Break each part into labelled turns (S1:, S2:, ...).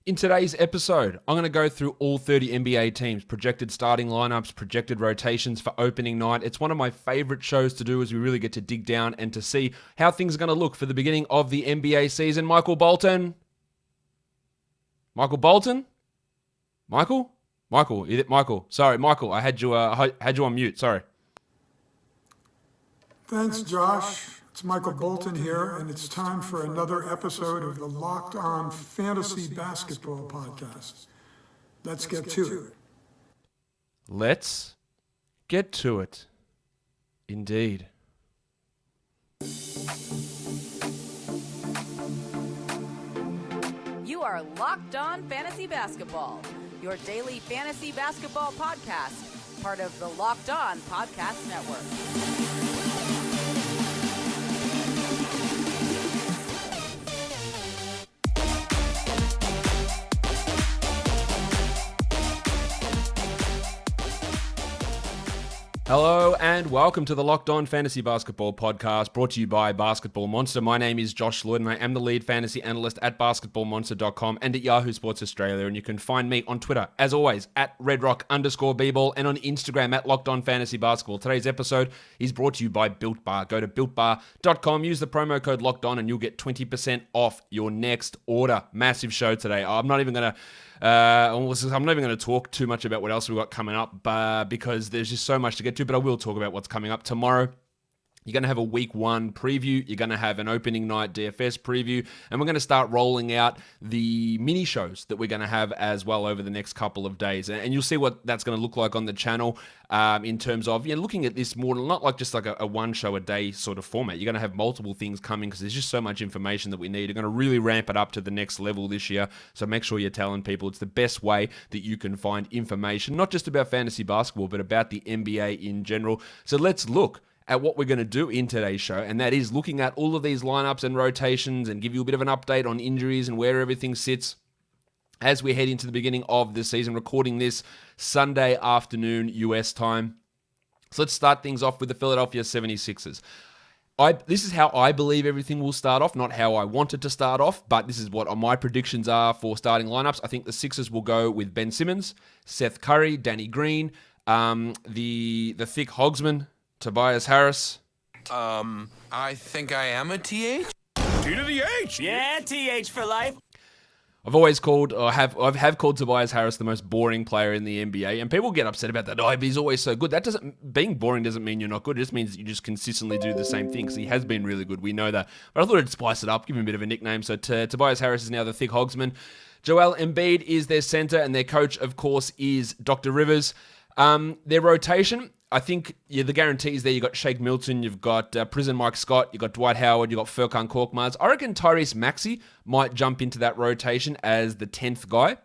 S1: In today's episode, I'm going to go through all 30 NBA teams, projected starting lineups, projected rotations for opening night. It's one of my favorite shows to do as we really get to dig down and to see how things are going to look for the beginning of the NBA season. Michael Bolton? Sorry, Michael, I had you on mute. Sorry.
S2: Thanks, Josh. It's Michael Bolton here, and it's time for another episode of the Locked On Fantasy Basketball Podcast. Let's get to it.
S1: Let's get to it. Indeed.
S3: You are Locked On Fantasy Basketball, your daily fantasy basketball podcast, part of the Locked On Podcast Network.
S1: Hello and welcome to the Locked On Fantasy Basketball Podcast, brought to you by Basketball Monster. My name is Josh Lloyd and I am the lead fantasy analyst at basketballmonster.com and at Yahoo Sports Australia. And you can find me on Twitter, as always, at redrock_bball and on Instagram at Locked On Fantasy Basketball. Today's episode is brought to you by Built Bar. Go to builtbar.com, use the promo code Locked On and you'll get 20% off your next order. Massive show today. I'm not even going to talk too much about what else we've got coming up because there's just so much to get to, but I will talk about what's coming up tomorrow. You're going to have a week one preview. You're going to have an opening night DFS preview. And we're going to start rolling out the mini shows that we're going to have as well over the next couple of days. And you'll see what that's going to look like on the channel in terms of looking at this more, not like just like a one show a day sort of format. You're going to have multiple things coming because there's just so much information that we need. You're going to really ramp it up to the next level this year. So make sure you're telling people it's the best way that you can find information, not just about fantasy basketball, but about the NBA in general. So let's look at what we're going to do in today's show, and that is looking at all of these lineups and rotations and give you a bit of an update on injuries and where everything sits as we head into the beginning of the season, recording this Sunday afternoon US time. So let's start things off with the Philadelphia 76ers. This is how I believe everything will start off, not how I want it to start off, but this is what my predictions are for starting lineups. I think the Sixers will go with Ben Simmons, Seth Curry, Danny Green, the thick Hogsman, Tobias Harris.
S4: I think I am a TH?
S5: T to the H!
S6: Yeah, TH for life.
S1: I've always called, or have called Tobias Harris the most boring player in the NBA, and people get upset about that. Oh, but he's always so good. Being boring doesn't mean you're not good. It just means that you just consistently do the same thing, because he has been really good. We know that. But I thought I'd spice it up, give him a bit of a nickname. So Tobias Harris is now the thick Hogsman. Joel Embiid is their center, and their coach, of course, is Dr. Rivers. Their rotation, I think the guarantees there. You've got Shake Milton, you've got Prison Mike Scott, you've got Dwight Howard, you've got Furkan Korkmaz. I reckon Tyrese Maxey might jump into that rotation as the 10th guy.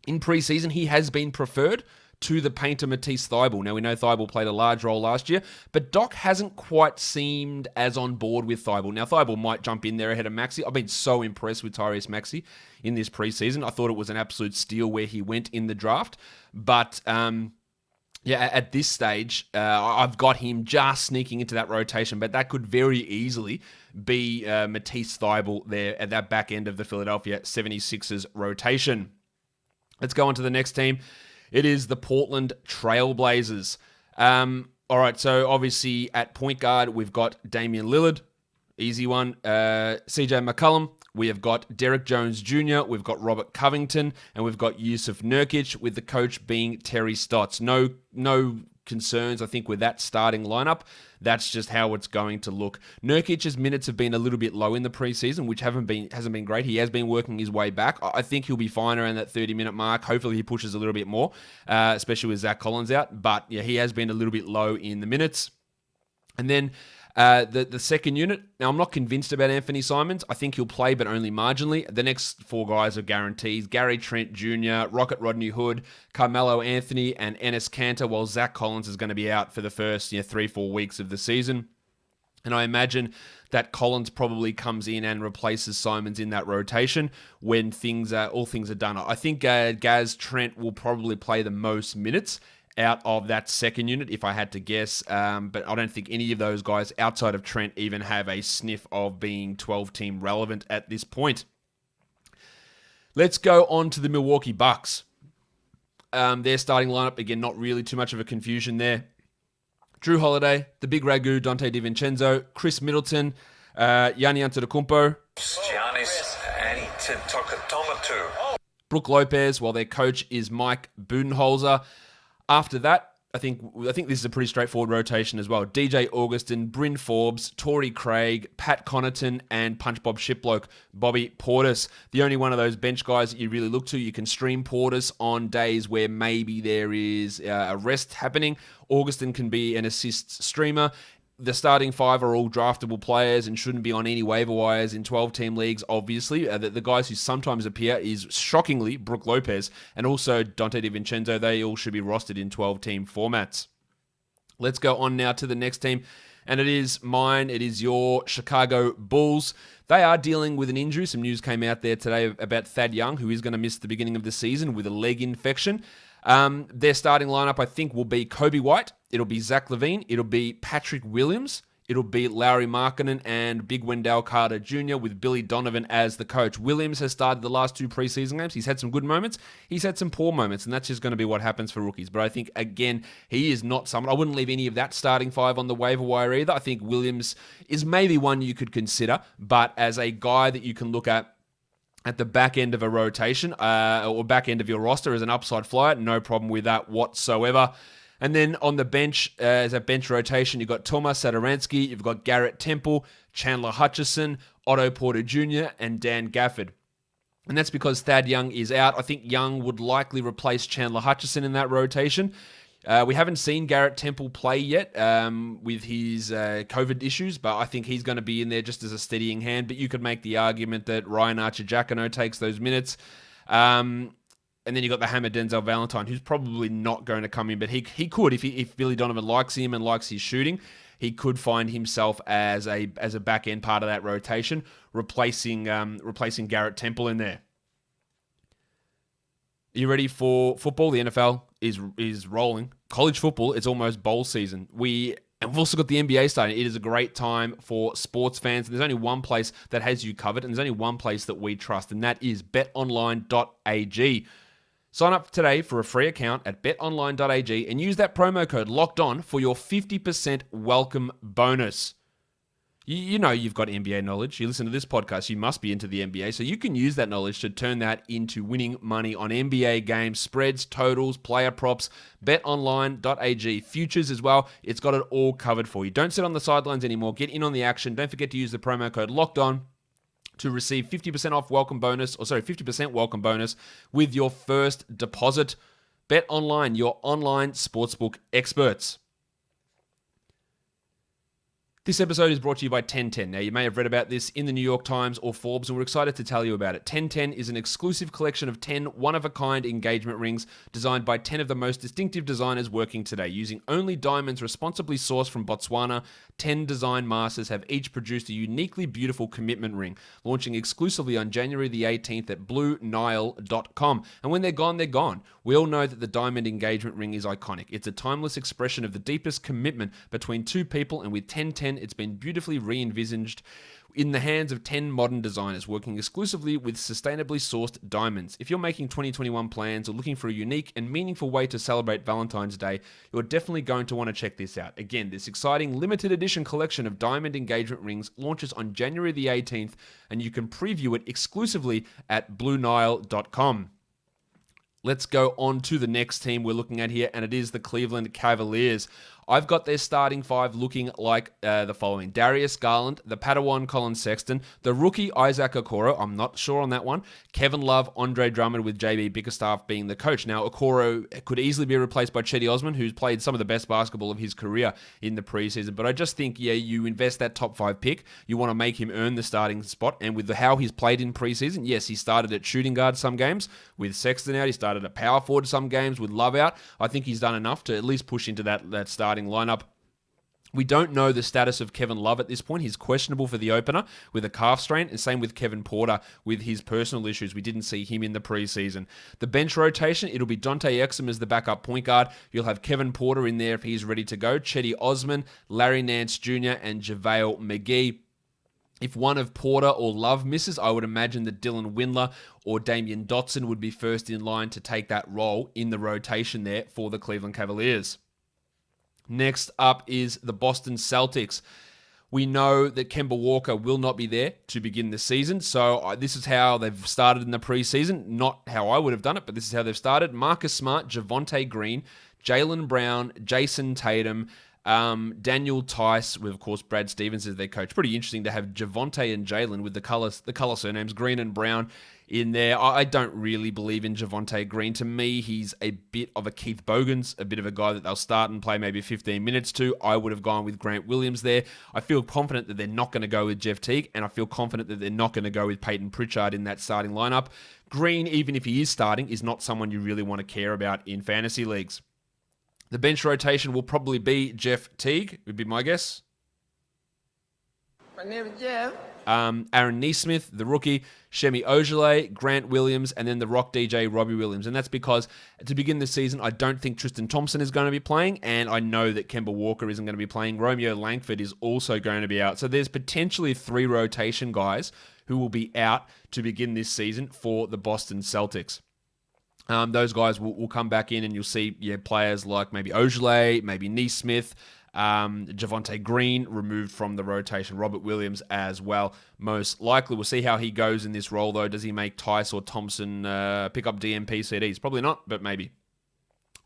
S1: In preseason, he has been preferred to the painter Matisse Thybulle. Now, we know Thybulle played a large role last year, but Doc hasn't quite seemed as on board with Thybulle. Now, Thybulle might jump in there ahead of Maxey. I've been so impressed with Tyrese Maxey in this preseason. I thought it was an absolute steal where he went in the draft, but at this stage, I've got him just sneaking into that rotation, but that could very easily be Matisse Thybulle there at that back end of the Philadelphia 76ers rotation. Let's go on to the next team. It is the Portland Trailblazers. All right, so obviously at point guard, we've got Damian Lillard. Easy one. CJ McCollum. We have got Derek Jones Jr., we've got Robert Covington, and we've got Yusuf Nurkic, with the coach being Terry Stotts. No concerns, I think, with that starting lineup. That's just how it's going to look. Nurkic's minutes have been a little bit low in the preseason, which hasn't been great. He has been working his way back. I think he'll be fine around that 30-minute mark. Hopefully he pushes a little bit more, especially with Zach Collins out. But yeah, he has been a little bit low in the minutes. And then the second unit, now I'm not convinced about Anthony Simons. I think he'll play, but only marginally. The next four guys are guarantees. Gary Trent Jr., Rocket Rodney Hood, Carmelo Anthony, and Enes Kanter, while Zach Collins is going to be out for the first 3-4 weeks of the season. And I imagine that Collins probably comes in and replaces Simons in that rotation when all things are done. I think Gaz Trent will probably play the most minutes out of that second unit, if I had to guess. But I don't think any of those guys outside of Trent even have a sniff of being 12-team relevant at this point. Let's go on to the Milwaukee Bucks. Their starting lineup, again, not really too much of a confusion there. Drew Holiday, the Big Ragu, Dante DiVincenzo, Chris Middleton, Gianni Antetokounmpo,
S5: Giannis Antetokounmpo.
S1: Brook Lopez, while their coach is Mike Budenholzer. After that, I think this is a pretty straightforward rotation as well. DJ Augustin, Bryn Forbes, Torrey Craig, Pat Connaughton, and Punch Bob Shipbloke, Bobby Portis. The only one of those bench guys that you really look to, you can stream Portis on days where maybe there is a rest happening. Augustin can be an assist streamer. The starting five are all draftable players and shouldn't be on any waiver wires in 12-team leagues, obviously. The guys who sometimes appear is, shockingly, Brook Lopez and also Dante DiVincenzo. They all should be rostered in 12-team formats. Let's go on now to the next team, and it is your Chicago Bulls. They are dealing with an injury. Some news came out there today about Thad Young, who is going to miss the beginning of the season with a leg infection. Their starting lineup, I think, will be Kobe White. It'll be Zach LaVine. It'll be Patrick Williams. It'll be Lauri Markkanen and Big Wendell Carter Jr. with Billy Donovan as the coach. Williams has started the last 2 preseason games. He's had some good moments. He's had some poor moments, and that's just going to be what happens for rookies. But I think, again, he is not someone... I wouldn't leave any of that starting 5 on the waiver wire either. I think Williams is maybe one you could consider, but as a guy that you can look at the back end of a rotation or back end of your roster as an upside flyer, no problem with that whatsoever. And then on the bench, as a bench rotation, you've got Tomas Satoransky, you've got Garrett Temple, Chandler Hutchison, Otto Porter Jr., and Dan Gafford. And that's because Thad Young is out. I think Young would likely replace Chandler Hutchison in that rotation. We haven't seen Garrett Temple play yet with his COVID issues, but I think he's going to be in there just as a steadying hand. But you could make the argument that Ryan Archer-Jacquino takes those minutes. And then you got the hammer Denzel Valentine, who's probably not going to come in, but he could if Billy Donovan likes him and likes his shooting, he could find himself as a back end part of that rotation, replacing Garrett Temple in there. Are you ready for football? The NFL is rolling. College football, it's almost bowl season. We've also got the NBA starting. It is a great time for sports fans. There's only one place that has you covered, and there's only one place that we trust, and that is betonline.ag. Sign up today for a free account at betonline.ag and use that promo code LOCKEDON for your 50% welcome bonus. You know you've got NBA knowledge. You listen to this podcast, you must be into the NBA, so you can use that knowledge to turn that into winning money on NBA games, spreads, totals, player props, betonline.ag, futures as well. It's got it all covered for you. Don't sit on the sidelines anymore. Get in on the action. Don't forget to use the promo code LOCKEDON to receive 50% welcome bonus with your first deposit. Bet Online, your online sportsbook experts. This episode is brought to you by 1010. Now, you may have read about this in the New York Times or Forbes, and we're excited to tell you about it. 1010 is an exclusive collection of 10 one-of-a-kind engagement rings designed by 10 of the most distinctive designers working today. Using only diamonds responsibly sourced from Botswana, 10 design masters have each produced a uniquely beautiful commitment ring, launching exclusively on January the 18th at BlueNile.com. And when they're gone, they're gone. We all know that the diamond engagement ring is iconic. It's a timeless expression of the deepest commitment between two people, and with 1010, it's been beautifully re-envisaged in the hands of 10 modern designers working exclusively with sustainably sourced diamonds. If you're making 2021 plans or looking for a unique and meaningful way to celebrate Valentine's Day, you're definitely going to want to check this out. Again, this exciting limited edition collection of diamond engagement rings launches on January the 18th, and you can preview it exclusively at BlueNile.com. Let's go on to the next team we're looking at here, and it is the Cleveland Cavaliers. I've got their starting 5 looking like the following. Darius Garland, the Padawan Colin Sexton, the rookie Isaac Okoro, I'm not sure on that one, Kevin Love, Andre Drummond with JB Bickerstaff being the coach. Now, Okoro could easily be replaced by Cedi Osman, who's played some of the best basketball of his career in the preseason. But I just think, you invest that top 5 pick, you want to make him earn the starting spot. And with how he's played in preseason, yes, he started at shooting guard some games with Sexton out. He started at power forward some games with Love out. I think he's done enough to at least push into that starting lineup. We don't know the status of Kevin Love at this point. He's questionable for the opener with a calf strain, and same with Kevin Porter with his personal issues. We didn't see him in the preseason. The bench rotation, it'll be Dante Exum as the backup point guard. You'll have Kevin Porter in there if he's ready to go, Cedi Osman, Larry Nance Jr., and JaVale McGee. If one of Porter or Love misses, I would imagine that Dylan Windler or Damian Dotson would be first in line to take that role in the rotation there for the Cleveland Cavaliers. Next up is the Boston Celtics. We know that Kemba Walker will not be there to begin the season, so this is how they've started in the preseason. Not how I would have done it, but this is how they've started. Marcus Smart, Javonte Green, Jaylen Brown, Jason Tatum, Daniel Tice, with, of course, Brad Stevens as their coach. Pretty interesting to have Javonte and Jaylen with the color surnames, Green and Brown, in there. I don't really believe in Javonte Green. To me, he's a bit of a Keith Bogans, a bit of a guy that they'll start and play maybe 15 minutes to. I would have gone with Grant Williams there. I feel confident that they're not going to go with Jeff Teague, and I feel confident that they're not going to go with Peyton Pritchard in that starting lineup. Green, even if he is starting, is not someone you really want to care about in fantasy leagues. The bench rotation will probably be Jeff Teague, would be my guess.
S5: My name is Jeff.
S1: Aaron Nesmith, the rookie, Shemi Ojeleye, Grant Williams, and then the rock DJ, Robbie Williams. And that's because to begin the season, I don't think Tristan Thompson is going to be playing, and I know that Kemba Walker isn't going to be playing. Romeo Langford is also going to be out. So there's potentially 3 rotation guys who will be out to begin this season for the Boston Celtics. Those guys will come back in, and you'll see players like maybe Ojeleye, maybe Nesmith, Javonte Green removed from the rotation, Robert Williams as well. Most likely, we'll see how he goes in this role, though. Does he make Tice or Thompson pick up DMP CDs? Probably not, but maybe.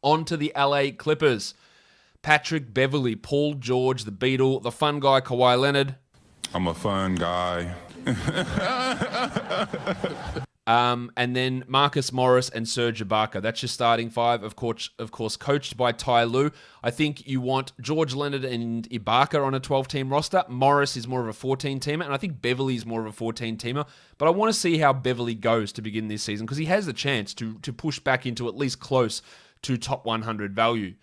S1: On to the LA Clippers. Patrick Beverley, Paul George, the Beatle, the fun guy, Kawhi Leonard.
S6: I'm a fun guy.
S1: And then Marcus Morris and Serge Ibaka. That's your starting 5, of course, coached by Ty Lue. I think you want George Leonard and Ibaka on a 12-team roster. Morris is more of a 14-teamer, and I think Beverly is more of a 14-teamer. But I want to see how Beverly goes to begin this season, because he has the chance to push back into at least close to top 100 value.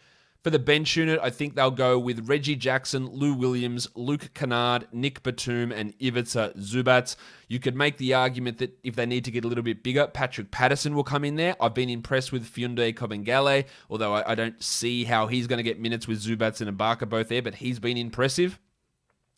S1: For the bench unit, I think they'll go with Reggie Jackson, Lou Williams, Luke Kennard, Nick Batum, and Ivica Zubac. You could make the argument that if they need to get a little bit bigger, Patrick Patterson will come in there. I've been impressed with Funde Kabengele, although I don't see how he's going to get minutes with Zubac and Ibaka both there, but he's been impressive.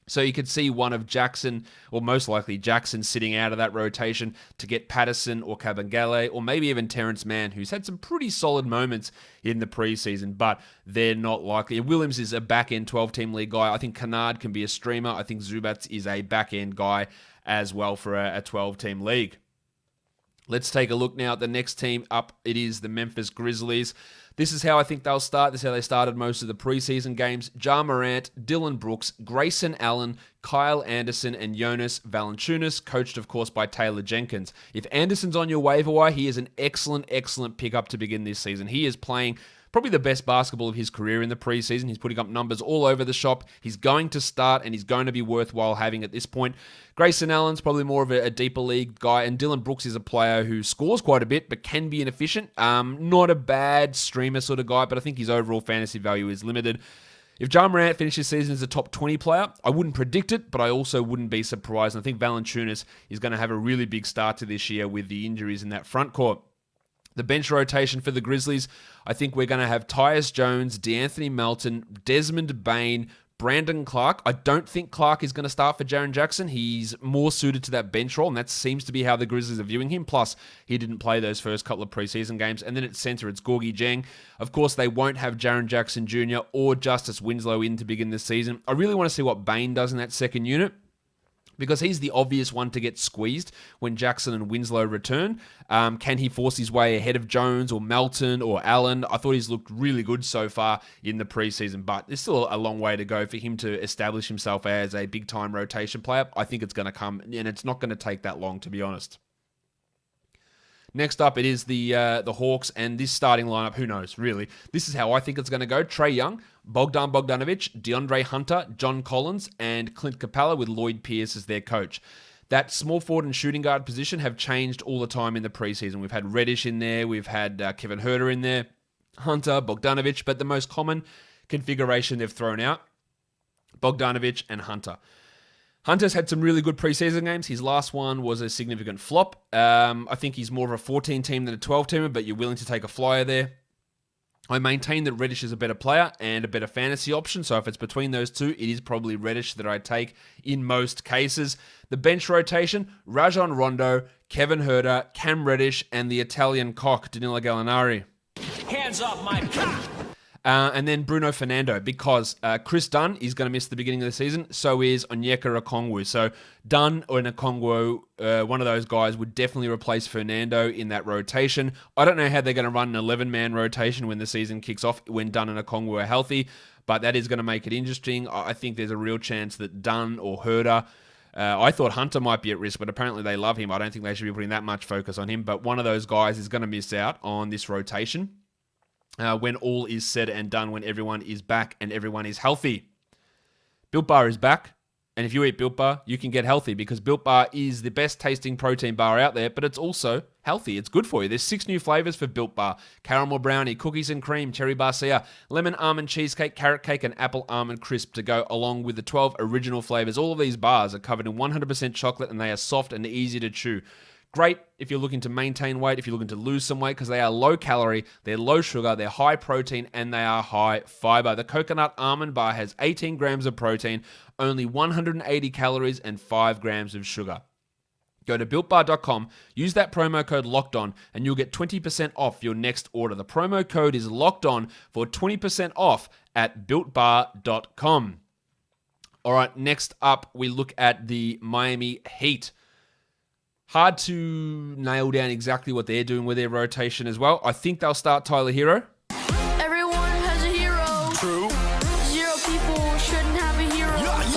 S1: So you could see one of Jackson, or most likely Jackson, sitting out of that rotation to get Patterson or Kabengele, or maybe even Terrence Mann, who's had some pretty solid moments in the preseason, but they're not likely. Williams is a back-end 12-team league guy. I think Kennard can be a streamer. I think Zubac is a back-end guy as well for a 12-team league. Let's take a look now at the next team up. It is the Memphis Grizzlies. This is how I think they'll start. This is how they started most of the preseason games. Ja Morant, Dylan Brooks, Grayson Allen, Kyle Anderson, and Jonas Valanciunas, coached, of course, by Taylor Jenkins. If Anderson's on your waiver wire, he is an excellent, excellent pickup to begin this season. He is playing probably the best basketball of his career in the preseason. He's putting up numbers all over the shop. He's going to start, and he's going to be worthwhile having at this point. Grayson Allen's probably more of a deeper league guy, and Dylan Brooks is a player who scores quite a bit, but can be inefficient. Not a bad streamer sort of guy, but I think his overall fantasy value is limited. If Ja Morant finishes the season as a top 20 player, I wouldn't predict it, but I also wouldn't be surprised. And I think Valanciunas is going to have a really big start to this year with the injuries in that front court. The bench rotation for the Grizzlies, I think we're going to have Tyus Jones, DeAnthony Melton, Desmond Bane, Brandon Clark. I don't think Clark is going to start for Jaren Jackson. He's more suited to that bench role, and that seems to be how the Grizzlies are viewing him. Plus, he didn't play those first couple of preseason games. And then at center, it's Gorgie Jang. Of course, they won't have Jaren Jackson Jr. or Justice Winslow in to begin the season. I really want to see what Bane does in that second unit, because he's the obvious one to get squeezed when Jackson and Winslow return. Can he force his way ahead of Jones or Melton or Allen? I thought he's looked really good so far in the preseason, but there's still a long way to go for him to establish himself as a big-time rotation player. I think it's going to come, and it's not going to take that long, to be honest. Next up, it is the Hawks, and this starting lineup, who knows, really. This is how I think it's going to go. Trae Young, Bogdan Bogdanovic, DeAndre Hunter, John Collins, and Clint Capella with Lloyd Pierce as their coach. That small forward and shooting guard position have changed all the time in the preseason. We've had Reddish in there, we've had Kevin Huerter in there, Hunter, Bogdanovic, but the most common configuration they've thrown out, Bogdanovic and Hunter. Hunter's had some really good preseason games. His last one was a significant flop. I think he's more of a 14-team than a 12-teamer, but you're willing to take a flyer there. I maintain that Reddish is a better player and a better fantasy option, so if it's between those two, it is probably Reddish that I take in most cases. The bench rotation, Rajon Rondo, Kevin Huerter, Cam Reddish, and the Italian cock, Danilo Gallinari.
S7: Hands off my cock!
S1: And then Bruno Fernando, because Chris Dunn is going to miss the beginning of the season, so is Onyeka Okongwu. So Dunn or Okongwu, one of those guys, would definitely replace Fernando in that rotation. I don't know how they're going to run an 11-man rotation when the season kicks off, when Dunn and Okongwu are healthy, but that is going to make it interesting. I think there's a real chance that Dunn or Huerter, I thought Hunter might be at risk, but apparently they love him. I don't think they should be putting that much focus on him, but one of those guys is going to miss out on this rotation. When all is said and done, when everyone is back and everyone is healthy. Built Bar is back, and if you eat Built Bar, you can get healthy, because Built Bar is the best tasting protein bar out there, but it's also healthy. It's good for you. There's 6 new flavors for Built Bar: caramel brownie, cookies and cream, cherry barcia, lemon almond cheesecake, carrot cake, and apple almond crisp to go along with the 12 original flavors. All of these bars are covered in 100% chocolate, and they are soft and easy to chew. Great if you're looking to maintain weight, if you're looking to lose some weight, because they are low calorie, they're low sugar, they're high protein, and they are high fiber. The coconut almond bar has 18 grams of protein, only 180 calories, and 5 grams of sugar. Go to BuiltBar.com, use that promo code LOCKEDON, and you'll get 20% off your next order. The promo code is LOCKEDON for 20% off at BuiltBar.com. All right, next up, we look at the Miami Heat. Hard to nail down exactly what they're doing with their rotation as well. I think they'll start Tyler Hero.
S8: Everyone has a hero.
S4: True.
S8: 0 people shouldn't have a hero.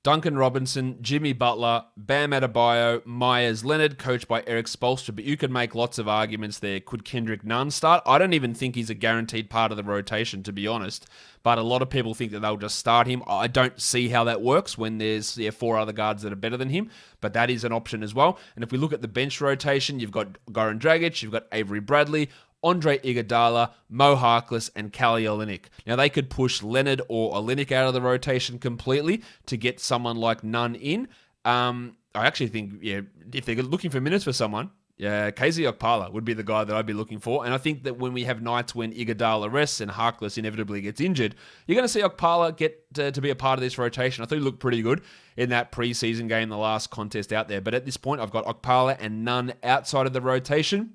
S1: Duncan Robinson, Jimmy Butler, Bam Adebayo, Myers Leonard, coached by Eric Spoelstra, but you could make lots of arguments there. Could Kendrick Nunn start? I don't even think he's a guaranteed part of the rotation, to be honest, but a lot of people think that they'll just start him. I don't see how that works when there's 4 other guards that are better than him, but that is an option as well. And if we look at the bench rotation, you've got Goran Dragic, you've got Avery Bradley, Andre Iguodala, Mo Harkless, and Kelly Olynyk. Now, they could push Leonard or Olynyk out of the rotation completely to get someone like Nunn in. I actually think, if they're looking for minutes for someone, KZ Okpala would be the guy that I'd be looking for. And I think that when we have nights when Iguodala rests and Harkless inevitably gets injured, you're going to see Okpala get to be a part of this rotation. I thought he looked pretty good in that preseason game, the last contest out there. But at this point, I've got Okpala and Nunn outside of the rotation.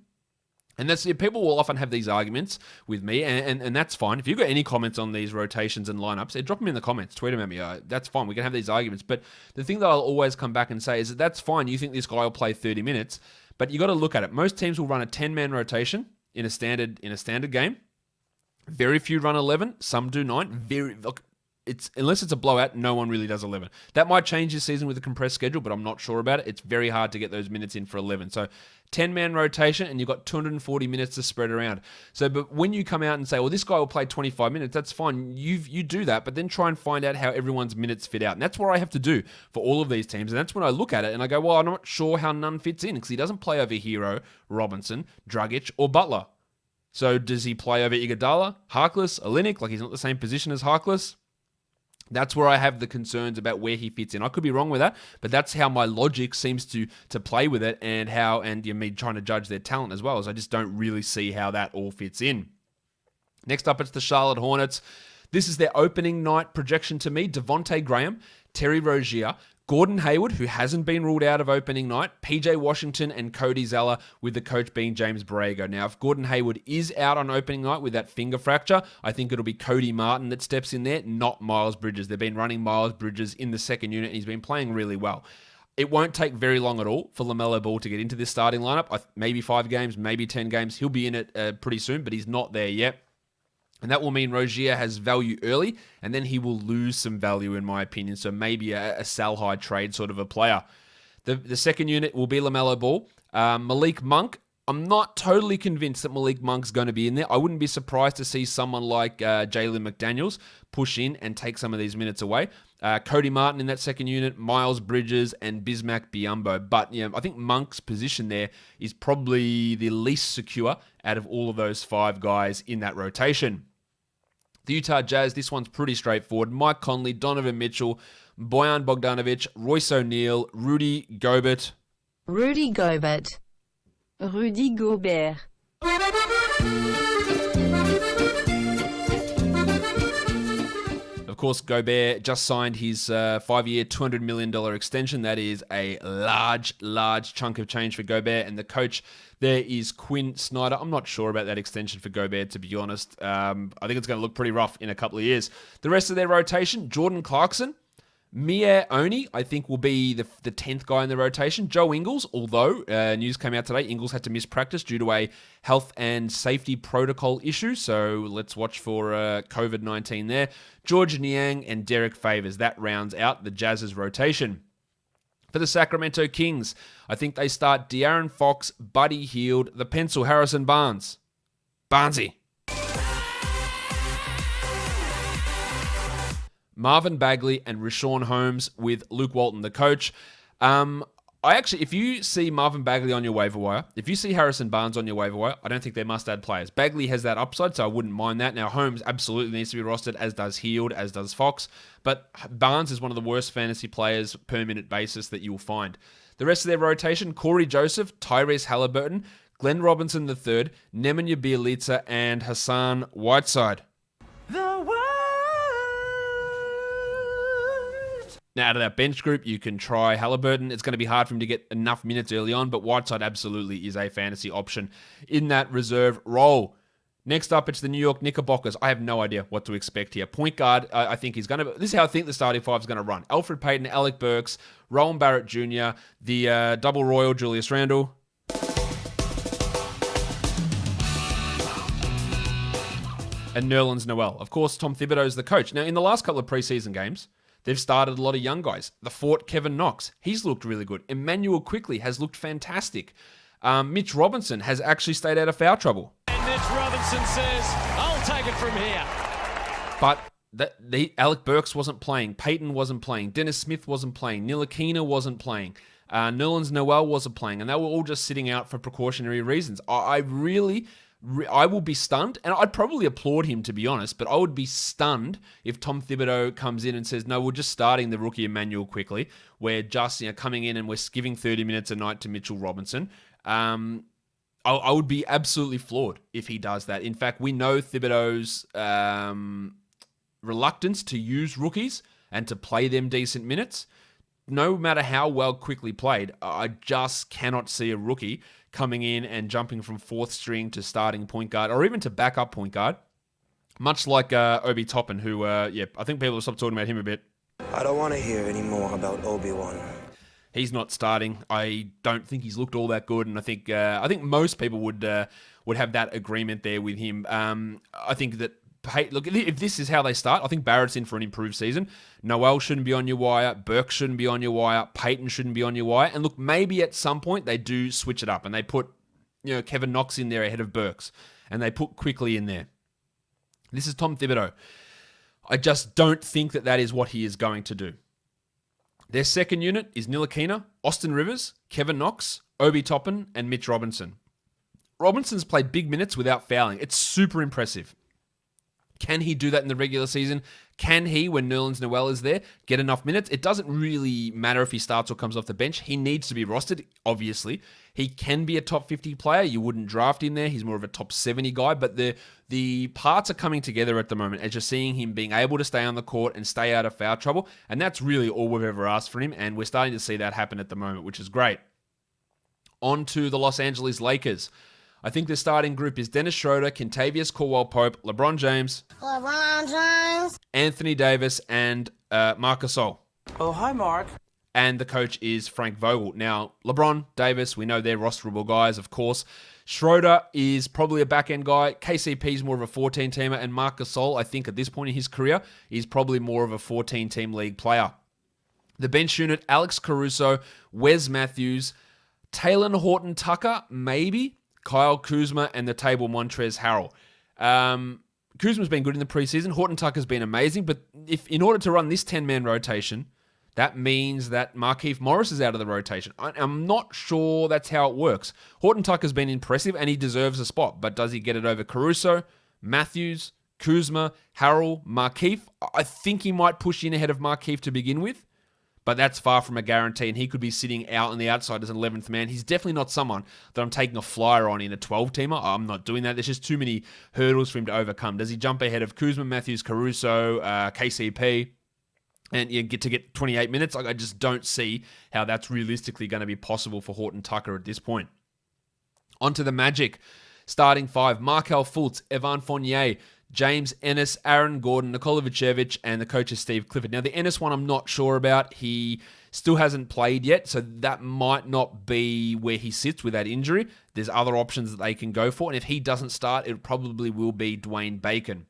S1: And that's, people will often have these arguments with me, and that's fine. If you've got any comments on these rotations and lineups, drop them in the comments, tweet them at me. That's fine. We can have these arguments. But the thing that I'll always come back and say is that that's fine. You think this guy will play 30 minutes, but you got to look at it. Most teams will run a 10-man rotation in a standard game. Very few run 11. Some do 9. Unless it's a blowout, no one really does 11. That might change this season with a compressed schedule, but I'm not sure about it. It's very hard to get those minutes in for 11. So 10-man rotation, and you've got 240 minutes to spread around. So, but when you come out and say, well, this guy will play 25 minutes, that's fine. You do that, but then try and find out how everyone's minutes fit out. And that's what I have to do for all of these teams. And that's when I look at it and I go, well, I'm not sure how Nunn fits in, because he doesn't play over Hero, Robinson, Dragic, or Butler. So does he play over Iguodala, Harkless, Olynyk? Like, he's not the same position as Harkless. That's where I have the concerns about where he fits in. I could be wrong with that, but that's how my logic seems to play with it, and me trying to judge their talent as well, as I just don't really see how that all fits in. Next up, it's the Charlotte Hornets. This is their opening night projection to me. Devontae Graham, Terry Rozier, Gordon Hayward, who hasn't been ruled out of opening night, PJ Washington, and Cody Zeller, with the coach being James Borrego. Now, if Gordon Hayward is out on opening night with that finger fracture, I think it'll be Cody Martin that steps in there, not Miles Bridges. They've been running Miles Bridges in the second unit, and he's been playing really well. It won't take very long at all for LaMelo Ball to get into this starting lineup. Maybe 5 games, maybe 10 games. He'll be in it pretty soon, but he's not there yet. And that will mean Rozier has value early, and then he will lose some value, in my opinion. So maybe a sell high trade sort of a player. The second unit will be LaMelo Ball. Malik Monk. I'm not totally convinced that Malik Monk's going to be in there. I wouldn't be surprised to see someone like Jalen McDaniels push in and take some of these minutes away. Cody Martin in that second unit, Miles Bridges, and Bismack Biyombo. But I think Monk's position there is probably the least secure out of all of those 5 guys in that rotation. The Utah Jazz, this one's pretty straightforward. Mike Conley, Donovan Mitchell, Bojan Bogdanovic, Royce O'Neal, Rudy Gobert.
S9: Rudy Gobert.
S1: Of course, Gobert just signed his 5-year, $200 million extension. That is a large chunk of change for Gobert. And the coach there is Quinn Snyder. I'm not sure about that extension for Gobert, to be honest. I think it's going to look pretty rough in a couple of years. The rest of their rotation, Jordan Clarkson, Mia Oni, I think, will be the 10th guy in the rotation. Joe Ingles, although news came out today, Ingles had to miss practice due to a health and safety protocol issue. So let's watch for COVID-19 there. George Niang and Derek Favors. That rounds out the Jazz's rotation. For the Sacramento Kings, I think they start De'Aaron Fox, Buddy Hield, the pencil Harrison Barnes. Barnesy. Marvin Bagley and Rashawn Holmes with Luke Walton, the coach. If you see Marvin Bagley on your waiver wire, if you see Harrison Barnes on your waiver wire, I don't think they're must-add players. Bagley has that upside, so I wouldn't mind that. Now, Holmes absolutely needs to be rostered, as does Hield, as does Fox. But Barnes is one of the worst fantasy players per minute basis that you'll find. The rest of their rotation, Corey Joseph, Tyrese Halliburton, Glenn Robinson III, Nemanja Bjelica, and Hassan Whiteside. Now, out of that bench group, you can try Halliburton. It's going to be hard for him to get enough minutes early on, but Whiteside absolutely is a fantasy option in that reserve role. Next up, it's the New York Knickerbockers. I have no idea what to expect here. Point guard, I think he's going to... This is how I think the starting five is going to run. Alfred Payton, Alec Burks, Rowan Barrett Jr., the double royal Julius Randle, and Nerlens Noel. Of course, Tom Thibodeau's the coach. Now, in the last couple of preseason games, they've started a lot of young guys. The Fort, Kevin Knox, he's looked really good. Emmanuel Quickley has looked fantastic. Mitch Robinson has actually stayed out of foul trouble.
S7: And Mitch Robinson says, I'll take it from here.
S1: But Alec Burks wasn't playing. Peyton wasn't playing. Dennis Smith wasn't playing. Ntilikina wasn't playing. Nerlens Noel wasn't playing. And they were all just sitting out for precautionary reasons. I will be stunned, and I'd probably applaud him, to be honest, but I would be stunned if Tom Thibodeau comes in and says, no, we're just starting the rookie Emmanuel Quickley. We're just coming in and we're giving 30 minutes a night to Mitchell Robinson. I would be absolutely floored if he does that. In fact, we know Thibodeau's reluctance to use rookies and to play them decent minutes. No matter how well Quickley played, I just cannot see a rookie coming in and jumping from fourth string to starting point guard or even to backup point guard, much like Obi Toppin, who, I think people have stopped talking about him a bit.
S10: I don't want to hear any more about Obi-Wan.
S1: He's not starting. I don't think he's looked all that good, and I think most people would have that agreement there with him. I think that, hey, look, if this is how they start, I think Barrett's in for an improved season. Noel shouldn't be on your wire. Burke shouldn't be on your wire. Peyton shouldn't be on your wire. And look, maybe at some point they do switch it up and they put, Kevin Knox in there ahead of Burks, and they put Quickley in there. This is Tom Thibodeau. I just don't think that is what he is going to do. Their second unit is Ntilikina, Austin Rivers, Kevin Knox, Obi Toppin, and Mitch Robinson. Robinson's played big minutes without fouling. It's super impressive. Can he do that in the regular season? Can he, when Nerlens Noel is there, get enough minutes? It doesn't really matter if he starts or comes off the bench. He needs to be rostered, obviously. He can be a top 50 player. You wouldn't draft him there. He's more of a top 70 guy. But the parts are coming together at the moment as you're seeing him being able to stay on the court and stay out of foul trouble. And that's really all we've ever asked from him. And we're starting to see that happen at the moment, which is great. On to the Los Angeles Lakers. I think the starting group is Dennis Schroeder, Kentavious Caldwell-Pope, LeBron James, Anthony Davis, and Marc Gasol.
S5: Oh, hi, Mark.
S1: And the coach is Frank Vogel. Now, LeBron, Davis, we know they're rosterable guys, of course. Schroeder is probably a back-end guy. KCP is more of a 14-teamer. And Marc Gasol, I think at this point in his career, is probably more of a 14-team league player. The bench unit, Alex Caruso, Wes Matthews, Talen Horton-Tucker, maybe, Kyle Kuzma, and the table Montrezl Harrell. Kuzma's been good in the preseason. Horton-Tucker's been amazing, but if in order to run this 10-man rotation, that means that Markieff Morris is out of the rotation. I'm not sure that's how it works. Horton-Tucker's been impressive, and he deserves a spot, but does he get it over Caruso, Matthews, Kuzma, Harrell, Markieff? I think he might push in ahead of Markieff to begin with, but that's far from a guarantee, and he could be sitting out on the outside as an 11th man. He's definitely not someone that I'm taking a flyer on in a 12-teamer. I'm not doing that. There's just too many hurdles for him to overcome. Does he jump ahead of Kuzma, Matthews, Caruso, KCP, and you get 28 minutes? I just don't see how that's realistically going to be possible for Horton Tucker at this point. On to the Magic. Starting 5, Markel Fultz, Evan Fournier, James Ennis, Aaron Gordon, Nikola Vucevic, and the coach is Steve Clifford. Now, the Ennis one I'm not sure about. He still hasn't played yet, so that might not be where he sits with that injury. There's other options that they can go for, and if he doesn't start, it probably will be Dwayne Bacon.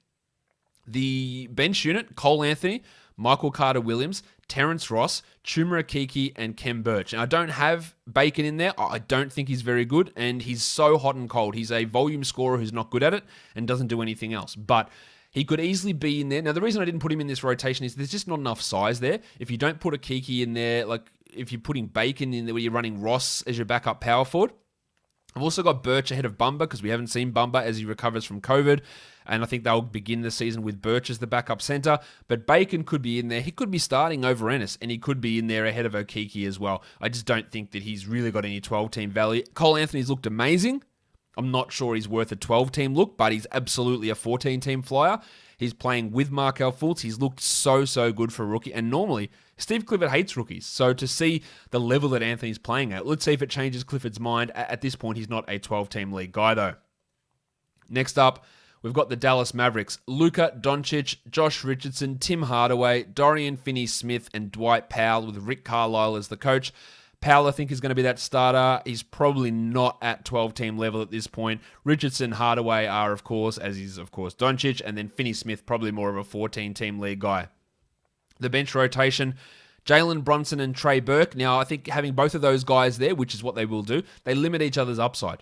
S1: The bench unit, Cole Anthony, Michael Carter-Williams, Terrence Ross, Chuma Akiki, and Kem Birch. And I don't have Bacon in there. I don't think he's very good, and he's so hot and cold. He's a volume scorer who's not good at it and doesn't do anything else. But he could easily be in there. Now, the reason I didn't put him in this rotation is there's just not enough size there. If you don't put Akiki in there, like if you're putting Bacon in there where you're running Ross as your backup power forward, I've also got Birch ahead of Bumba because we haven't seen Bumba as he recovers from COVID. And I think they'll begin the season with Birch as the backup center. But Bacon could be in there. He could be starting over Ennis, and he could be in there ahead of Okiki as well. I just don't think that he's really got any 12-team value. Cole Anthony's looked amazing. I'm not sure he's worth a 12-team look, but he's absolutely a 14-team flyer. He's playing with Markel Fultz. He's looked so good for a rookie. And normally, Steve Clifford hates rookies. So to see the level that Anthony's playing at, let's see if it changes Clifford's mind. At this point, he's not a 12-team league guy, though. Next up, we've got the Dallas Mavericks. Luka Doncic, Josh Richardson, Tim Hardaway, Dorian Finney-Smith, and Dwight Powell with Rick Carlisle as the coach. Powell, I think, is going to be that starter. He's probably not at 12-team level at this point. Richardson, Hardaway are, of course, as is, of course, Doncic, and then Finney-Smith, probably more of a 14-team league guy. The bench rotation, Jalen Brunson and Trey Burke. Now, I think having both of those guys there, which is what they will do, they limit each other's upside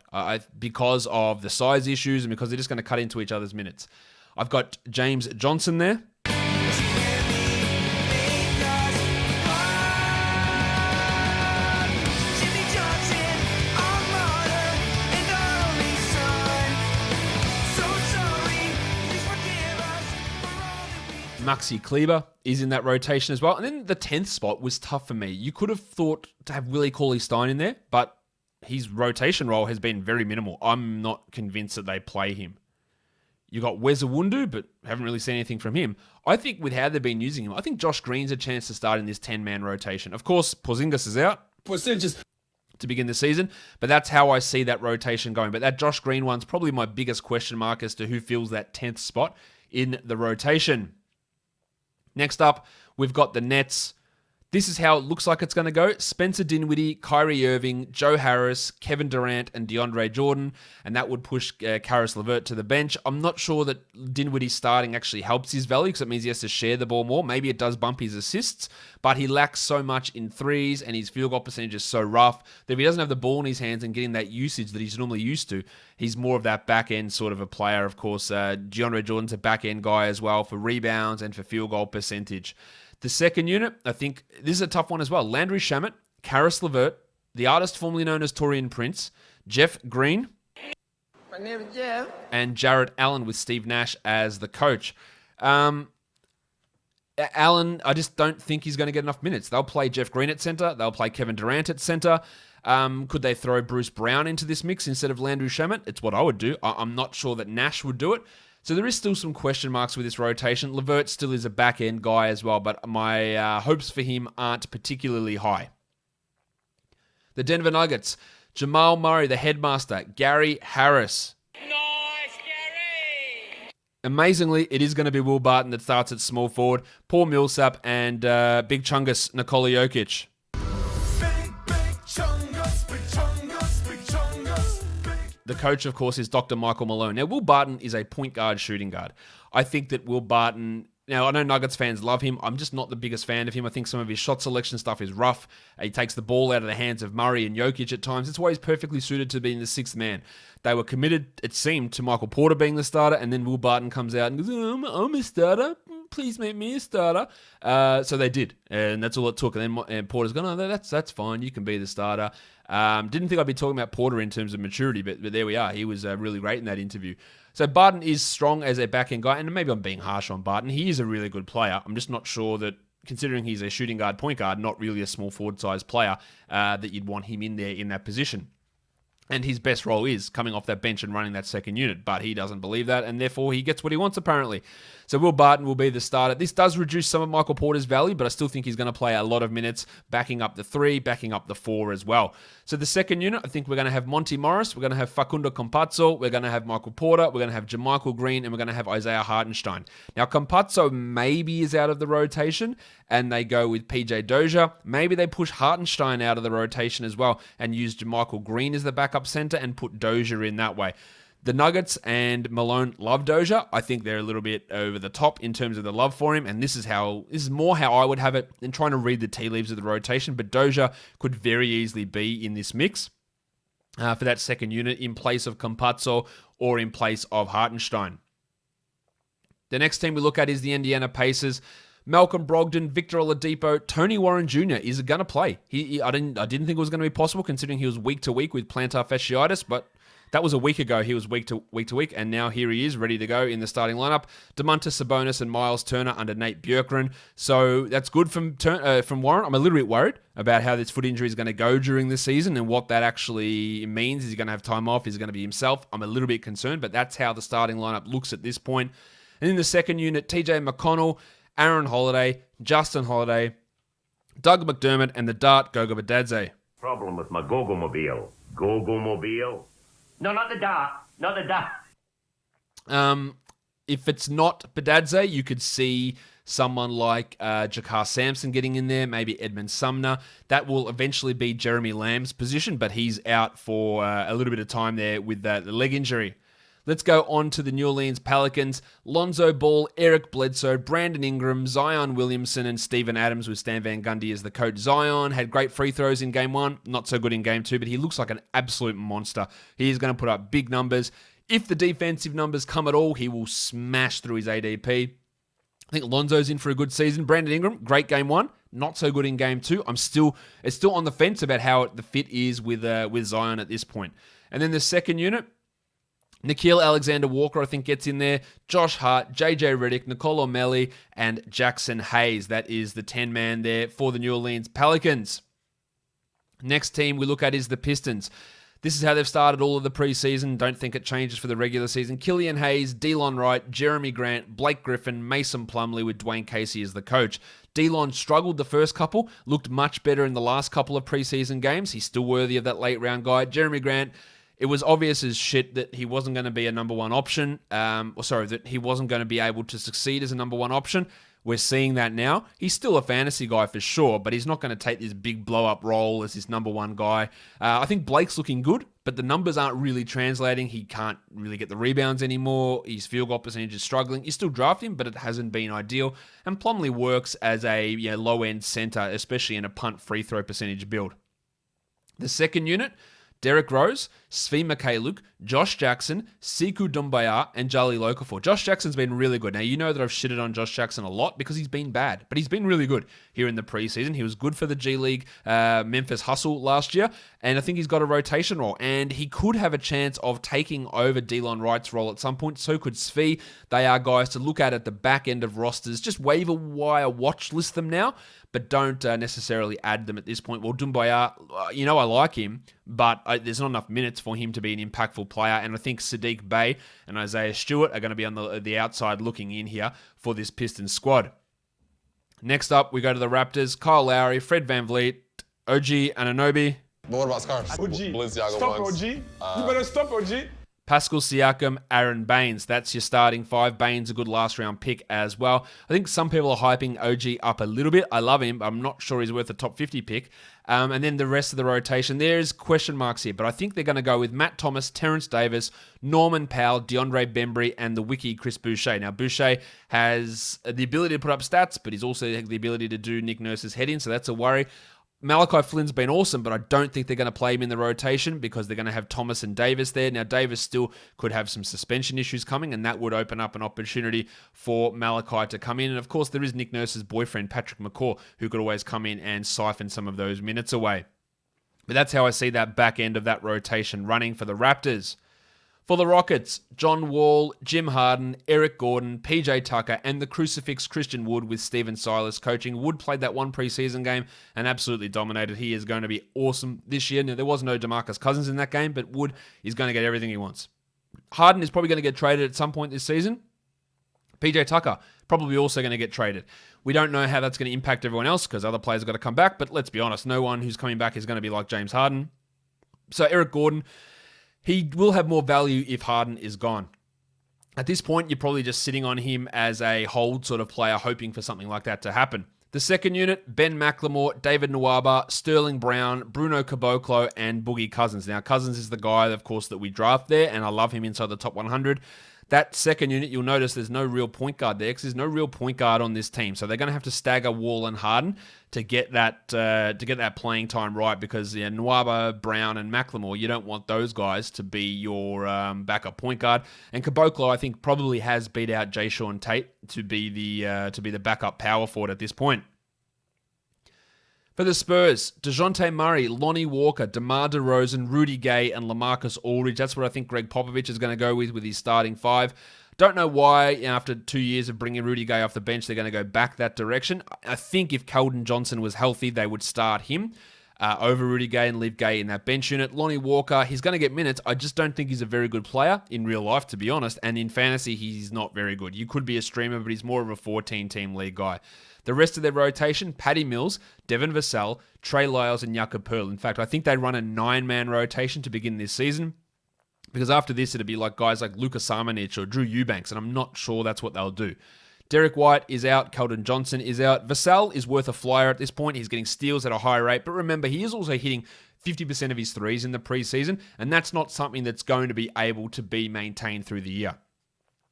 S1: because of the size issues and because they're just going to cut into each other's minutes. I've got James Johnson there. Maxi Kleber is in that rotation as well. And then the 10th spot was tough for me. You could have thought to have Willie Cauley-Stein in there, but his rotation role has been very minimal. I'm not convinced that they play him. You got Wes Iwundu, but haven't really seen anything from him. I think with how they've been using him, I think Josh Green's a chance to start in this 10-man rotation. Of course, Porzingis is out to begin the season, but that's how I see that rotation going. But that Josh Green one's probably my biggest question mark as to who fills that 10th spot in the rotation. Next up, we've got the Nets. This is how it looks like it's going to go. Spencer Dinwiddie, Kyrie Irving, Joe Harris, Kevin Durant, and DeAndre Jordan. And that would push Karis LeVert to the bench. I'm not sure that Dinwiddie starting actually helps his value because it means he has to share the ball more. Maybe it does bump his assists, but he lacks so much in threes and his field goal percentage is so rough that if he doesn't have the ball in his hands and getting that usage that he's normally used to, he's more of that back-end sort of a player. Of course, DeAndre Jordan's a back-end guy as well for rebounds and for field goal percentage. The second unit, I think this is a tough one as well. Landry Shamet, Karis LeVert, the artist formerly known as Taurean Prince, Jeff Green,
S5: My name is Jeff.
S1: and Jarrett Allen with Steve Nash as the coach. Allen, I just don't think he's going to get enough minutes. They'll play Jeff Green at center. They'll play Kevin Durant at center. Could they throw Bruce Brown into this mix instead of Landry Shamet? It's what I would do. I'm not sure that Nash would do it. So there is still some question marks with this rotation. LeVert still is a back-end guy as well, but my hopes for him aren't particularly high. The Denver Nuggets, Jamal Murray, the headmaster, Gary Harris.
S7: Nice, Gary!
S1: Amazingly, it is going to be Will Barton that starts at small forward, Paul Millsap, and Big Chungus Nikola Jokic. The coach, of course, is Dr. Michael Malone. Now, Will Barton is a point guard, shooting guard. I think that Will Barton... Now, I know Nuggets fans love him. I'm just not the biggest fan of him. I think some of his shot selection stuff is rough. He takes the ball out of the hands of Murray and Jokic at times. That's why he's perfectly suited to being the sixth man. They were committed, it seemed, to Michael Porter being the starter, and then Will Barton comes out and goes, I'm a starter. Please make me a starter. So they did, and that's all it took. And then Porter's gone, oh, that's fine. You can be the starter. Didn't think I'd be talking about Porter in terms of maturity, but there we are. He was really great in that interview. So Barton is strong as a back-end guy, and maybe I'm being harsh on Barton. He is a really good player. I'm just not sure that considering he's a shooting guard, point guard, not really a small forward size player, that you'd want him in there in that position. And his best role is coming off that bench and running that second unit. But he doesn't believe that, and therefore he gets what he wants, apparently. So Will Barton will be the starter. This does reduce some of Michael Porter's value, but I still think he's going to play a lot of minutes, backing up the 3, backing up the 4 as well. So the second unit, I think we're going to have Monty Morris, we're going to have Facundo Campazzo, we're going to have Michael Porter, we're going to have Jermichael Green, and we're going to have Isaiah Hartenstein. Now, Campazzo maybe is out of the rotation, and they go with PJ Dozier. Maybe they push Hartenstein out of the rotation as well and use Jermichael Green as the backup center and put Dozier in that way. The Nuggets and Malone love Dozier. I think they're a little bit over the top in terms of the love for him, and this is more how I would have it in trying to read the tea leaves of the rotation, but Dozier could very easily be in this mix for that second unit in place of Campazzo or in place of Hartenstein. The next team we look at is the Indiana Pacers. Malcolm Brogdon, Victor Oladipo, Tony Warren Jr. is going to play. I didn't think it was going to be possible considering he was week to week with plantar fasciitis, but that was a week ago. He was week to week, and now here he is, ready to go in the starting lineup. Domantas Sabonis and Miles Turner under Nate Bjorkgren. So that's good from Warren. I'm a little bit worried about how this foot injury is going to go during the season and what that actually means. Is he going to have time off? Is he going to be himself? I'm a little bit concerned, but that's how the starting lineup looks at this point. And in the second unit, TJ McConnell, Aaron Holiday, Justin Holiday, Doug McDermott, and the Dart Goga Badadze.
S11: Problem with my Gogo-mobile. Gogo-mobile? No, not the Dart. Not the Dart.
S1: If it's not Badadze, you could see someone like Jakar Sampson getting in there, maybe Edmund Sumner. That will eventually be Jeremy Lamb's position, but he's out for a little bit of time there with the leg injury. Let's go on to the New Orleans Pelicans. Lonzo Ball, Eric Bledsoe, Brandon Ingram, Zion Williamson, and Steven Adams with Stan Van Gundy as the coach. Zion had great free throws in Game 1, not so good in Game 2, but he looks like an absolute monster. He is going to put up big numbers. If the defensive numbers come at all, he will smash through his ADP. I think Lonzo's in for a good season. Brandon Ingram, great Game 1, not so good in Game 2. It's still on the fence about how the fit is with Zion at this point. And then the second unit, Nickeil Alexander-Walker, I think, gets in there. Josh Hart, JJ Redick, Nicole O'Malley, and Jackson Hayes. That is the 10-man there for the New Orleans Pelicans. Next team we look at is the Pistons. This is how they've started all of the preseason. Don't think it changes for the regular season. Killian Hayes, Delon Wright, Jeremy Grant, Blake Griffin, Mason Plumlee with Dwayne Casey as the coach. Delon struggled the first couple, looked much better in the last couple of preseason games. He's still worthy of that late round guy. Jeremy Grant, it was obvious as shit that he wasn't going to be a number one option. That he wasn't going to be able to succeed as a number one option. We're seeing that now. He's still a fantasy guy for sure, but he's not going to take this big blow-up role as this number one guy. I think Blake's looking good, but the numbers aren't really translating. He can't really get the rebounds anymore. His field goal percentage is struggling. You still draft him, but it hasn't been ideal. And Plumlee works as a low-end center, especially in a punt free throw percentage build. The second unit, Derrick Rose, Svi Mikhailiuk, Josh Jackson, Sekou Doumbouya, and Jali Okafor. Josh Jackson's been really good. Now, you know that I've shitted on Josh Jackson a lot because he's been bad, but he's been really good here in the preseason. He was good for the G League Memphis Hustle last year, and I think he's got a rotation role, and he could have a chance of taking over Delon Wright's role at some point. So could Svi. They are guys to look at the back end of rosters. Just waiver wire watch list them now, but don't necessarily add them at this point. Well, Doumbouya, I like him, but there's not enough minutes for him to be an impactful player, and I think Sadiq Bey and Isaiah Stewart are going to be on the outside looking in here for this Pistons squad. Next up, we go to the Raptors. Kyle Lowry, Fred VanVleet, OG Anunoby.
S12: But what about scarves? OG. Balenciaga
S2: Stop
S12: ones.
S2: OG. You better stop OG.
S1: Pascal Siakam, Aaron Baines. That's your starting five. Baines, a good last round pick as well. I think some people are hyping OG up a little bit. I love him, but I'm not sure he's worth a top 50 pick. And then the rest of the rotation, there's question marks here, but I think they're going to go with Matt Thomas, Terrence Davis, Norman Powell, DeAndre Bembry, and the wiki Chris Boucher. Now, Boucher has the ability to put up stats, but he's also the ability to do Nick Nurse's head in, so that's a worry. Malachi Flynn's been awesome, but I don't think they're going to play him in the rotation because they're going to have Thomas and Davis there. Now, Davis still could have some suspension issues coming, and that would open up an opportunity for Malachi to come in. And, of course, there is Nick Nurse's boyfriend, Patrick McCaw, who could always come in and siphon some of those minutes away. But that's how I see that back end of that rotation running for the Raptors. For the Rockets, John Wall, Jim Harden, Eric Gordon, PJ Tucker, and the crucifix Christian Wood with Stephen Silas coaching. Wood played that one preseason game and absolutely dominated. He is going to be awesome this year. Now, there was no DeMarcus Cousins in that game, but Wood is going to get everything he wants. Harden is probably going to get traded at some point this season. PJ Tucker, probably also going to get traded. We don't know how that's going to impact everyone else because other players have got to come back, but let's be honest, no one who's coming back is going to be like James Harden. So Eric Gordon, he will have more value if Harden is gone. At this point, you're probably just sitting on him as a hold sort of player, hoping for something like that to happen. The second unit, Ben McLemore, David Nwaba, Sterling Brown, Bruno Caboclo, and Boogie Cousins. Now, Cousins is the guy, of course, that we draft there, and I love him inside the top 100. That second unit, you'll notice there's no real point guard there because there's no real point guard on this team. So they're going to have to stagger Wall and Harden to get that playing time right because Nwaba, Brown, and McLemore, you don't want those guys to be your backup point guard. And Caboclo, I think, probably has beat out Jayshawn Tate to be the backup power forward at this point. For the Spurs, DeJounte Murray, Lonnie Walker, DeMar DeRozan, Rudy Gay, and LaMarcus Aldridge. That's what I think Greg Popovich is going to go with his starting five. Don't know why, after 2 years of bringing Rudy Gay off the bench, they're going to go back that direction. I think if Keldon Johnson was healthy, they would start him over Rudy Gay and leave Gay in that bench unit. Lonnie Walker, he's going to get minutes. I just don't think he's a very good player in real life, to be honest. And in fantasy, he's not very good. You could be a streamer, but he's more of a 14-team league guy. The rest of their rotation, Patty Mills, Devin Vassell, Trey Lyles, and Jakob Poeltl. In fact, I think they run a 9-man rotation to begin this season because after this, it'll be like guys like Luka Samanic or Drew Eubanks, and I'm not sure that's what they'll do. Derek White is out. Keldon Johnson is out. Vassell is worth a flyer at this point. He's getting steals at a high rate, but remember, he is also hitting 50% of his threes in the preseason, and that's not something that's going to be able to be maintained through the year.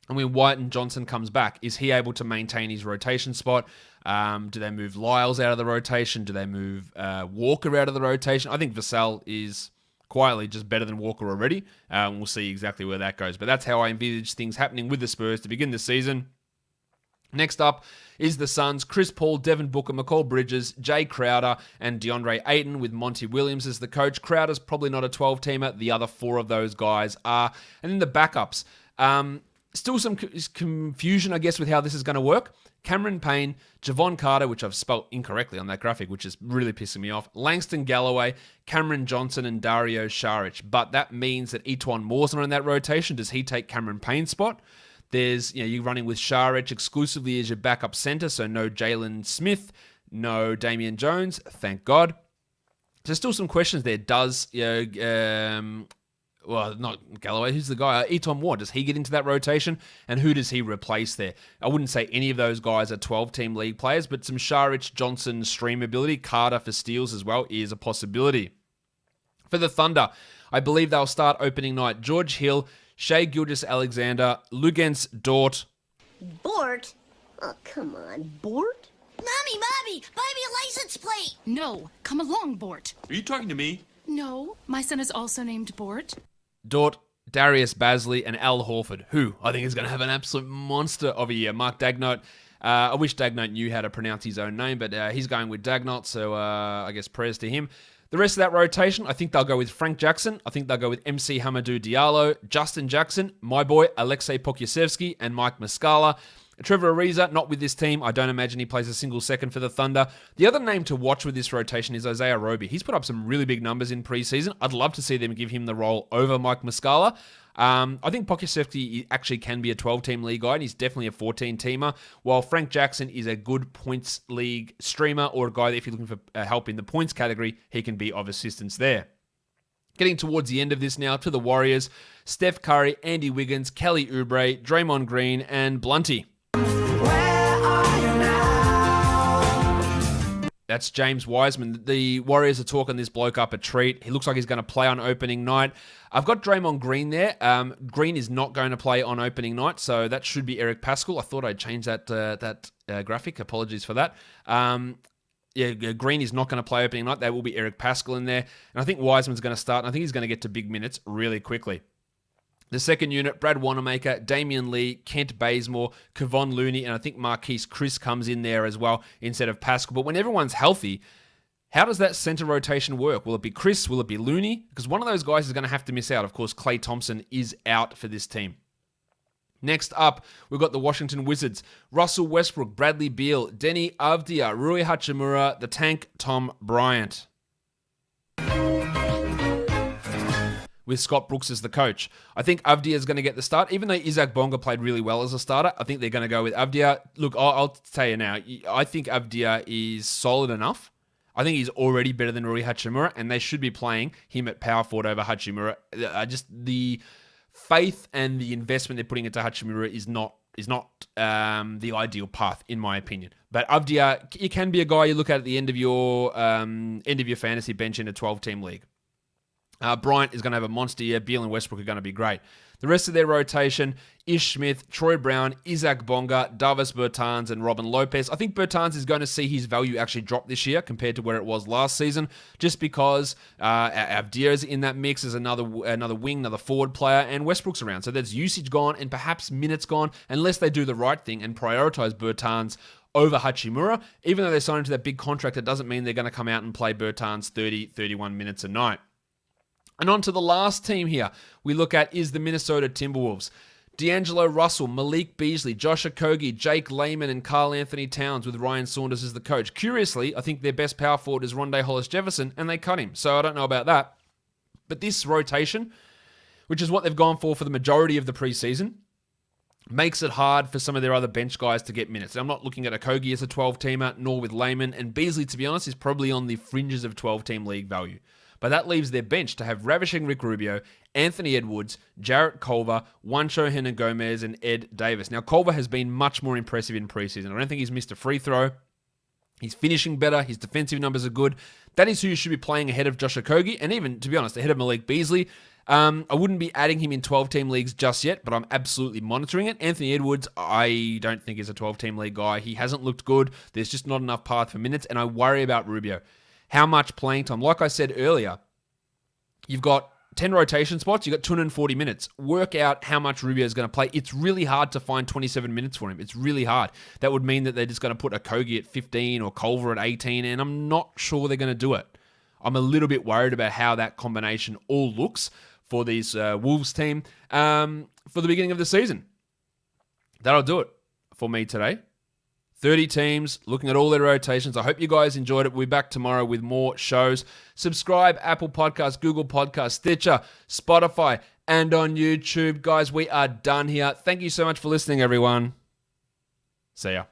S1: And when White and Johnson comes back, is he able to maintain his rotation spot? Do they move Lyles out of the rotation? Do they move Walker out of the rotation? I think Vassell is quietly just better than Walker already. We'll see exactly where that goes. But that's how I envisage things happening with the Spurs to begin the season. Next up is the Suns, Chris Paul, Devin Booker, McCall Bridges, Jay Crowder, and DeAndre Ayton with Monty Williams as the coach. Crowder's probably not a 12-teamer. The other 4 of those guys are. And then the backups. Still some confusion, I guess, with how this is going to work. Cameron Payne, Javon Carter, which I've spelt incorrectly on that graphic, which is really pissing me off. Langston Galloway, Cameron Johnson, and Dario Saric. But that means that Etuan Moore's not in that rotation. Does he take Cameron Payne's spot? There's, you're running with Saric exclusively as your backup center, so no Jalen Smith, no Damian Jones, thank God. There's still some questions there. Does, well, not Galloway. Who's the guy? Etuan Moore. Does he get into that rotation? And who does he replace there? I wouldn't say any of those guys are 12-team league players, but some Saric, Johnson stream ability, Carter for steals as well is a possibility. For the Thunder, I believe they'll start opening night. George Hill, Shai Gilgeous-Alexander, Luguentz Dort.
S13: Bort? Oh, come on, Bort? Mommy, buy me a license plate!
S14: No, come along, Bort.
S15: Are you talking to me?
S14: No, my son is also named Bort.
S1: Dort, Darius Bazley, and Al Horford, who I think is going to have an absolute monster of a year. Mark Dagnott. I wish Dagnott knew how to pronounce his own name, but he's going with Dagnott, so I guess prayers to him. The rest of that rotation, I think they'll go with Frank Jackson. I think they'll go with MC Hamidou Diallo, Justin Jackson, my boy Alexei Pokusevski, and Mike Muscala. Trevor Ariza, not with this team. I don't imagine he plays a single second for the Thunder. The other name to watch with this rotation is Isaiah Roby. He's put up some really big numbers in preseason. I'd love to see them give him the role over Mike Muscala. I think Pokusevski actually can be a 12-team league guy, and he's definitely a 14-teamer, while Frank Jackson is a good points league streamer or a guy that if you're looking for help in the points category, he can be of assistance there. Getting towards the end of this now to the Warriors, Steph Curry, Andy Wiggins, Kelly Oubre, Draymond Green, and Blunty. That's James Wiseman. The Warriors are talking this bloke up a treat. He looks like he's going to play on opening night. I've got Draymond Green there. Green is not going to play on opening night, so that should be Eric Paschall. I thought I'd change that graphic. Apologies for that. Green is not going to play opening night. There will be Eric Paschall in there. And I think Wiseman's going to start, and I think he's going to get to big minutes really quickly. The second unit, Brad Wanamaker, Damian Lee, Kent Bazemore, Kevon Looney, and I think Marquise Chris comes in there as well instead of Paschall. But when everyone's healthy, How does that center rotation work? Will it be Chris? Will it be Looney? Because one of those guys is going to have to miss out. Of course, Klay Thompson is out for this team. Next up, we've got the Washington Wizards. Russell Westbrook, Bradley Beal, Denny Avdia, Rui Hachimura, the Tank, Tom Bryant. With Scott Brooks as the coach. I think Avdia is going to get the start. Even though Isaac Bonga played really well as a starter, I think they're going to go with Avdia. Look, I'll tell you now, I think Avdia is solid enough. I think he's already better than Rui Hachimura, and they should be playing him at power forward over Hachimura. Just the faith and the investment they're putting into Hachimura is not the ideal path, in my opinion. But Avdia, he can be a guy you look at the end of your fantasy bench in a 12-team league. Bryant is going to have a monster year. Beal and Westbrook are going to be great. The rest of their rotation, Ish Smith, Troy Brown, Isaac Bonga, Davis Bertans, and Robin Lopez. I think Bertans is going to see his value actually drop this year compared to where it was last season, just because Avdia is in that mix as another wing, another forward player, and Westbrook's around. So there's usage gone and perhaps minutes gone, unless they do the right thing and prioritize Bertans over Hachimura. Even though they signed into that big contract, it doesn't mean they're going to come out and play Bertans 30, 31 minutes a night. And on to the last team here we look at is the Minnesota Timberwolves. D'Angelo Russell, Malik Beasley, Josh Okogie, Jake Layman, and Karl Anthony Towns with Ryan Saunders as the coach. Curiously, I think their best power forward is Rondé Hollis-Jefferson, and they cut him. So I don't know about that. But this rotation, which is what they've gone for the majority of the preseason, makes it hard for some of their other bench guys to get minutes. I'm not looking at Okogie as a 12-teamer, nor with Layman, and Beasley, to be honest, is probably on the fringes of 12-team league value. But that leaves their bench to have ravishing Rick Rubio, Anthony Edwards, Jarrett Culver, Juancho Hernan-Gomez, and Ed Davis. Now, Culver has been much more impressive in preseason. I don't think he's missed a free throw. He's finishing better. His defensive numbers are good. That is who you should be playing ahead of Josh Okogie, and even, to be honest, ahead of Malik Beasley. I wouldn't be adding him in 12-team leagues just yet, but I'm absolutely monitoring it. Anthony Edwards, I don't think is a 12-team league guy. He hasn't looked good. There's just not enough path for minutes, and I worry about Rubio. How much playing time? Like I said earlier, you've got 10 rotation spots, you've got 240 minutes. Work out how much Rubio is going to play. It's really hard to find 27 minutes for him. It's really hard. That would mean that they're just going to put Okogie at 15 or Culver at 18, and I'm not sure they're going to do it. I'm a little bit worried about how that combination all looks for these Wolves team for the beginning of the season. That'll do it for me today. 30 teams, looking at all their rotations. I hope you guys enjoyed it. We'll be back tomorrow with more shows. Subscribe, Apple Podcasts, Google Podcasts, Stitcher, Spotify, and on YouTube. Guys, we are done here. Thank you so much for listening, everyone. See ya.